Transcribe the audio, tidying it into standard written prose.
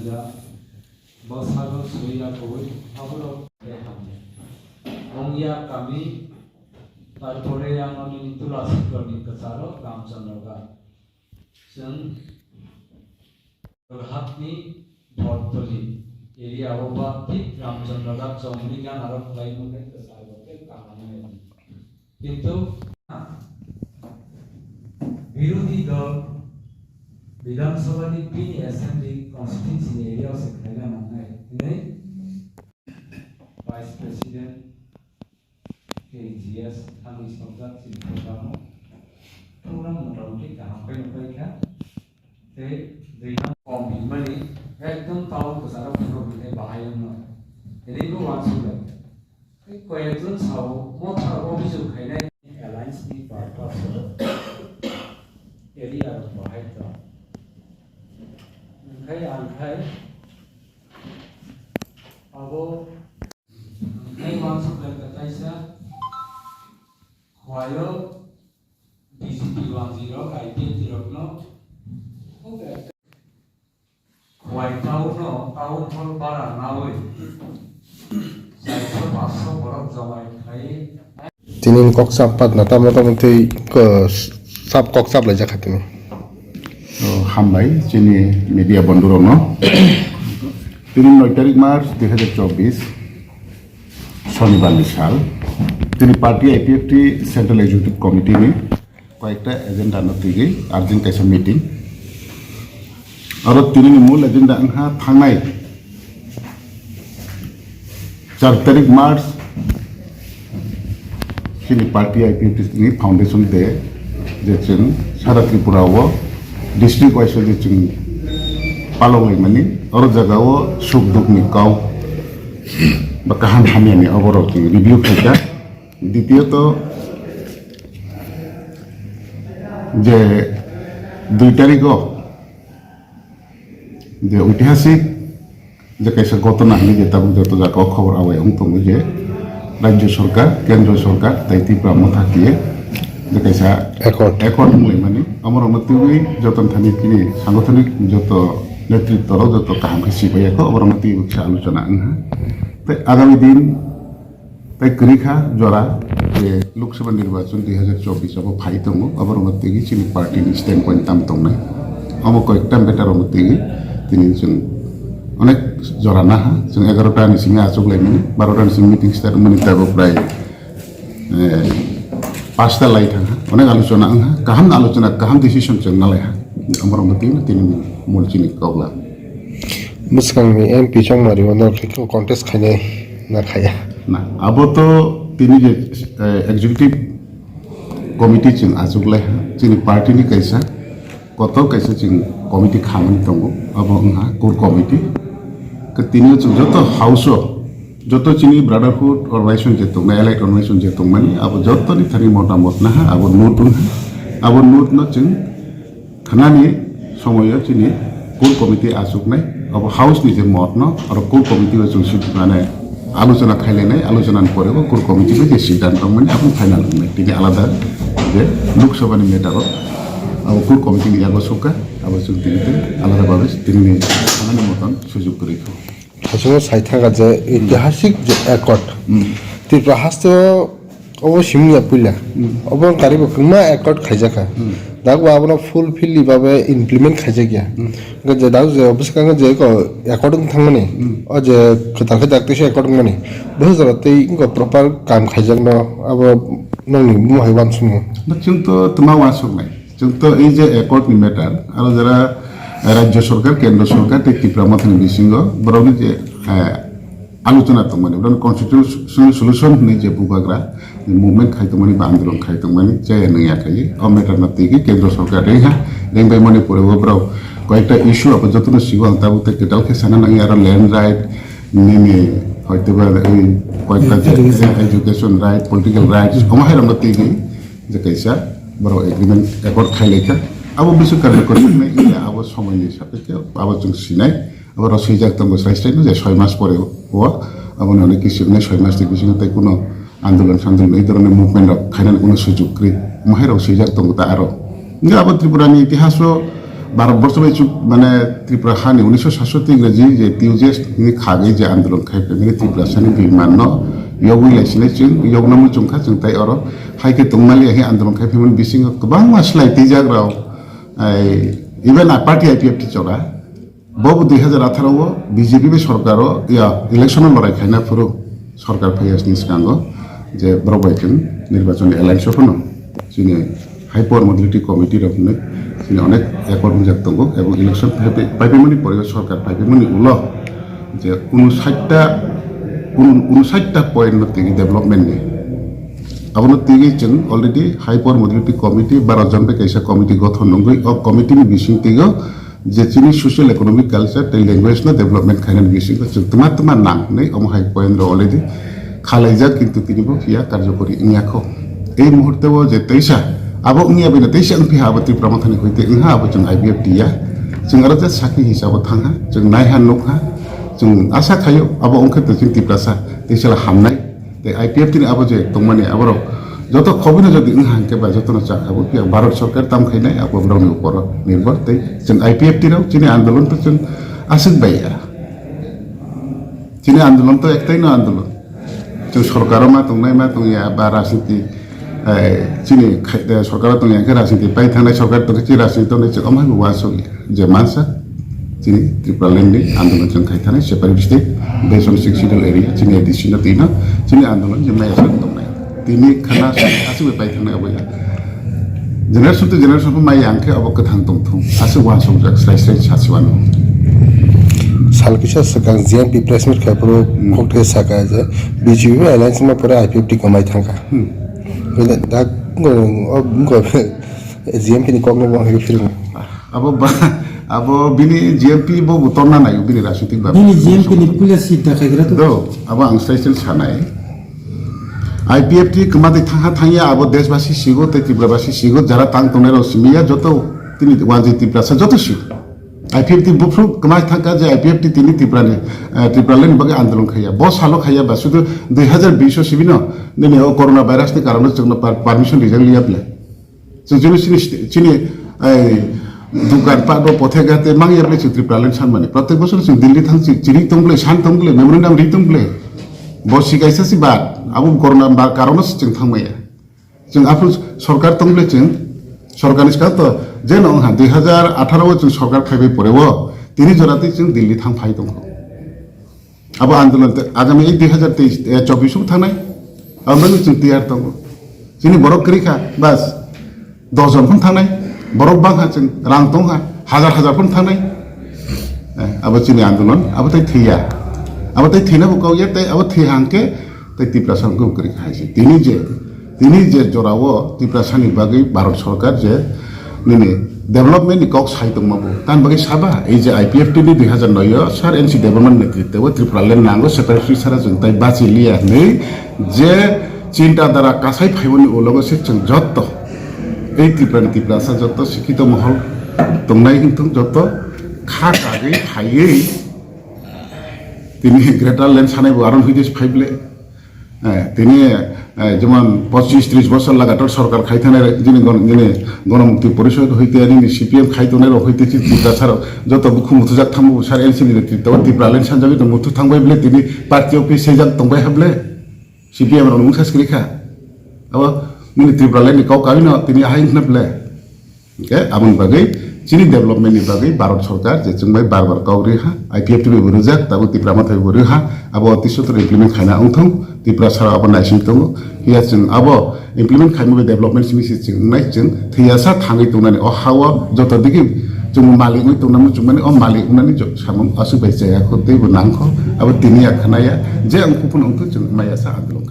ya basago suya koi aburo hamne ongya kami তারপরে আমি তুলাসী কর্মী কাছারো রামচন্দ্রগা जों हातनि बरतली एरिया अबा ठीक रामचंद्रगढ़ चौमनी गान आरो फ्लाइमुके कसारबके कामने किंतु विरोधी दल विधानसभा की पिन असेंबली कॉन्स्टिट्यूंसी एरिया से खाना मांगा है नहीं वाइस प्रेसिडेंट के जीएस हम इस वक्त प्रोग्राम मोटामुटी कहाँ पे क्या ते देखा कॉम्बी मनी एकदम टाउन को सारा प्रोग्राम है बाहर में ये को वांसू है कोई एक जन साव मोटा ऑफिस को खाने अलायंस की पार्ट ऑफ एरिया बाहर था खाई आन खाई अब नहीं वांसू करता ऐसा वायो BCP 10 IPM 0 no White Town no Town Hall para nawe Saya pasok borok jawai khai Tinin koksap pat nata motamoti sab koksap laja khatini হামলাই চিনি মিডিয়া বন্ধুরন 9 তারিখ মার্চ 2024 শনিবার বিশাল তিনি party IPFT central executive committee নি কয়েকটা agenda নতিগে urgent কাইসা meeting আর তিনি মূল agenda আনহা থাংনাই 4 তারিখ মার্চ তিনি পার্টি আইপিএফটি নি ফাউন্ডেশন দে যে जों সারা ত্রিপুরাও डिस्ट्रिक्ट वाइज जो जों पालंग माने और जगह सुख दुख नि काव गाहाम हामियानि अबराव जों रिभिउ खायदा द्वितीयत जे 2 तारिख जे ऐतिहासिक जे कैसे घटना हमें जे ताबुक जत जागा खबर आवाय अंतम जे राज्य सरकार केंद्र सरकार दायित्व मथाकिए যে कैसा একট মূলে মানে আমার অমতিউই যতন থানি কিনি সাংগঠনিক যত নেতৃত্বর যত কাহাম হিসি পাইয়াখো আমার অমতি উৎসা আলোচনা আনহা তাই আগামী দিন তাই করিখা জরা যে লোকসভা নির্বাচন 2024 আবো ফাই দङ আমার অমতিগি চিনি পার্টিনি স্ট্যান্ড পয়েন্ট তাম দংনাই আমো কয়েকটা বেটার অমতিগি তিনি जों অনেক জরা নাহা जों 11টা নিসিঙে আচুগলাইনি 12টা নিসিং মিটিং স্টার্ট মনি তাবো প্রায় 5টা লাইট हां अनेक आलोचना आंहा गाहाम आलोचना गाहाम डिसिजन जों नालाय अमर मति तिनि मुलचिनि कवला मुस्कांनि एमपी चंगमारि वनो कन्टेस्ट खाने ना खाया ना अब तो तिनि जे एग्जीक्यूटिव कमिटी जों आजुगलाय जोंनि पार्टीनि कैसा कत कैसा जों कमिटी खामानि दङ अब आंहा कोर कमिटी तिनि जों जत हाउस যত চিনি ব্রাদারহুড অর্গানাইজেশন যে তোমরা এলাইট অর্গানাইজেশন যে তোমরানি আবো যতনি থানি মতামত না আবো নতুন আবো নতুন जों খানানি সময় চিনি কোর কমিটি আসুকনাই আবো হাউস নি যে মত ন আর কোর কমিটি जों মানে আলোচনা খাইলেনাই আলোচনার পরে কোর কমিটি যে সিদ্ধান্ত মানে আপনি ফাইনাল মানে তিনি আলাদা যে লোকসভানি মেটার আবো কোর কমিটি নি আগো সকা আবো जों তিনি আলাদা ভাবে তিনি খানানি মতন সুযোগ করে দিও 하지만 사이타가 제 ऐतिहासिक एकट त्रिपुरा हास्तो अबो सिमनिया पुला अबो कारिबो कमा एकट खाइजाखा दागो आबना फुलफिल बाबे इमप्लिमेंट खाइजागिया जे दाउ जे अबसकांग जे को एकट थांगने अ जे खताखै दाक्तिसे एकट माने बहुत जरते इनको प्रॉपर काम खाइजागन अब नंनि मुहाय वानसुमु जों तो तमा वासुनाय जों तो এই যে एकट नि मेटार आरो जरा राज्य सरकार केंद्र सरकार ত্রিপুরা মাথানি বিসিঙ্গ বরং যে আলোচনা তো মানে বরং কনস্টিটিউশনাল সলিউশন নি যে বুবাগ্রা মুভমেন্ট খাইতো মানে বা আন্দোলন খাইতো মানে যে নয়া খাই ও মেটার না থেকে কেন্দ্র সরকার রেহা রেংবাই মানে পরে ওবরাও কয়েকটা ইস্যু আপ যতন সিগল তাবুতে কেটাল খেসানা নাই আর ল্যান্ড রাইট নিনে হয়তো বা এই কয়েকটা এডুকেশন রাইট পলিটিক্যাল রাইটস কমাহের আমরা থেকে যে কাইসা বড় এগ্রিমেন্ট একট খাইলেখা अब बिसु कार्यक्रम में अब समय सापेक्षे अब जों सिनाय अब रसैजाक दङ साइस्टाइनो जे 6 मास परे हुआ अब नने किसिमने 6 मास नि बिसिङै ताइ कुनो आन्दोलन सान्दोलन এই ধরনের মুভমেন্ট খাইনান কোনো সুযোগ ক্রি মহাই रसैजाक दङ ता आरो अब त्रिपुरानि इतिहास ভারতবর্ষ মানে ত্রিপুরা হানি 1967 ইংরেজি যে টিউজেস ni খাগে যে আন্দোলন খাইবে ni ত্রিপুরা সানি বিমান yogui laisine chung yognam chungkha chungtai oro haike tungmali hi আন্দোলন খাইফিমন বিসিং গোবাং মাসলাই তিজাগ্রাও ইভেন পার্টি আইপিএফটি চলা বব 2018 বিজেপি সরকার ইলেকশন লড়াই খাইনা পুরো সরকার ফাইয়াস নিসকাঙ্গ যে ব্রবাইকেন নির্বাচনী এলায়েন্স হনো যিনি হাইপার মোবিলিটি কমিটি রকমে যিনি অনেক একর বুঝাক দঙ্গ এবং ইলেকশন পাইবেমনি পরিবেশ সরকার পাইবেমনি উল যে 59টা পয়েন্ট থেকে ডেভেলপমেন্ট নেই আপনার থেকে जों অলরেডি হাইপার মোবিলিটি কমিটি 12 জন কাইসা কমিটি গঠন নঙ্গই ও কমিটিনি বিসিং থেকে যে চিনি সোশ্যাল ইকোনমিক কালচার তে ল্যাঙ্গুয়েজ না ডেভেলপমেন্ট খাইনান বিসিং जों তোমা নাং নেই অম হাই পয়েন্ট অলরেডি খালাইজা কিন্তু তিনিবো কিয়া কার্যকরী ইনিয়াখো এই মুহূর্তেও যে তেইসা আবো ইনিয়া বেনা তেইসা ফি হাবো ত্রিপুরা মাথানি হইতে ইনহা আবো जों आईपीएफटी या जों आरो जे साखी हिसाब थांगा जों नायहा नखा जों आशा खायो आबो अंखे जों ত্রিপুরাসা তেইসাला हामनाय ते आईपीएफटी नि आबो जे तंमाने आबो যত খবরে যদি ইনহাকে বা যত চাখাবো কি ভারত সরকার তাম খাইনাই আবো ব্রাউনি উপর নির্ভর তাই जों आईपीएफटी রাও চিনি আন্দোলন তো जों আসিক বাইয়া চিনি আন্দোলন তো একটাই না আন্দোলন जों সরকারও মা তংনাই মা তংয়া বা রাজনীতি চিনি সরকার তংয়াকে রাজনীতি পাই থানাই সরকার তো কি রাজনীতি তো নেছে আমাই ওয়াসো যে মানসা চিনি ত্রিপুরা ল্যান্ডে আন্দোলন जों খাইথানাই separate state based on sixth schedule area চিনি এডিশনাল তিনা চিনি আন্দোলন যে মাই আসল তংনাই তিনি খানা আসবে পাই থানাই আবয়া জেনারেশন তো জেনারেশন মাই আংকে অবক থাং তংথুম আসে ওয়াসো জাক স্লাইস সাসিওয়ানো सालकिसा सकां जीएमपी प्रेस मीट खापरो कोकटे सका जे बीजेपी अलायंस में पूरा आईपीएफटी कमाई थांका बेले दा अब जीएमपी नि कोगनो बो हे फिर अब बिनी जीएमपी बो बुतरना नाय बिनी राजनीतिक बा बिनी जीएमपी नि पुलिस सीट दाखायग्रा तो अब आं स्लाइसेल सानाय आईपीएफटी कमादे थांहा थांया अब देशवासी सिगो ते त्रिपुरावासी सिगो जरा तांग तनेरो सिमिया जतो तिनि वाजे त्रिपुरासा जतो सिगो आईपीएफटी बुफ्रु कमाय थांका जे आईपीएफटी तिनि त्रिपुरालेन बगे आंदोलन खाया बस हालो खाया बा शुद्ध 2020 सिबिनो नेने ओ कोरोना भाइरास नि कारण जों परमिशन रिजन लिया प्ले जों चिनि दुकान पादो पथेगाते मांगिया प्ले त्रिपुरालेन सानमाने प्रत्येक बছর जों दिल्ली थां चिरि तंब्ले सान तंब्ले मेमोरेंडाम रि तंब्ले बस सिगाइसासि बाद आबु कोरोना बा कारण जों थांमाया जों आफु सरकार तंब्ले जों सरकारनि सिगां तो जे नहा 2018 जों सरकार फाइबाय परेवो तिनि जराते जों दिल्ली थां फाइ दं अब आंदोलन आगामी 2024 थानाय आंदोलन जों तैयार दं जोंनि बर' करिखा बास 10 जन थानाय बर' बांहा जों रां दंहा हाजार फन थानाय अब जोंनि आंदोलन अब तै थैया अब तै थैना बुकावया तै अब थैहांके तै त्रिपुरासाखौ करिखा हाइसे तिनि जे जरावो त्रिपुरासानि बागै भारत सरकार जे निने डेभलपमेन्ट नि कक साइतंमाबो तान बागै साबा ए जे आईपीएफटी नि 2009 सार एनसी डेभलपमेन्ट नेतृत्व त्रिपुरालेन नांगो सेपारेटरि सारा जों तै बाचि लिया नै जे चिन्ता द्वारा कासाइ फाइबनि उलगसे जों जत्त এই त्रिपुरासा जत्त शिक्षित महल तंनाय हिंथुं जत्त खा कागै हायै तिनि ग्रेटार लेन्ड सानायबो आरन हुइदेस फाइबले তিনি যেমন 25-30 বছর লাগাতার সরকার খাইথানে যিনি গণমুক্তি পরিষদ হইতে আনি সিপিএম খাইতনের হইতে ত্রিপুরা যত বুখু মুথুজাক থামবো সার এনসিনি নেতৃত্ব ত্রিপুরালেন সানজাবি তো মুথু থাংবাই বলে তিনি পার্টি অফিস সেইজাক তংবাই হাবলে সিপিএম রং মুখাস করিখা আব মিনি ত্রিপুরালেন কাউ কাবিন তিনি আইন নাবলে ওকে আমন বাগै চিনি डेभलपमेन्टनि बागै भारत सरकार जे जोंबाय बार कावरिहा आईपीएफटी बे रुजाक ताबो त्रिपुरा माथाय बरिहा आबो अतिसतर इमप्लिमेन्ट खायना अंथं त्रिपुरा सारा आबो नायसिं दङ हिया जों आबो इमप्लिमेन्ट खायनो डेभलपमेन्ट सिमिसि जों नाय जों थैयासा थाङै दंनानै अ हावा जत दिगि जों मालिक मै दंनामु जों माने अ मालिक उनानि सामम असुबाय जायाखौ दैबो नांखौ आबो तिनि आखनाया जे अंखुफोन अंख जों मायासा आन्दोलन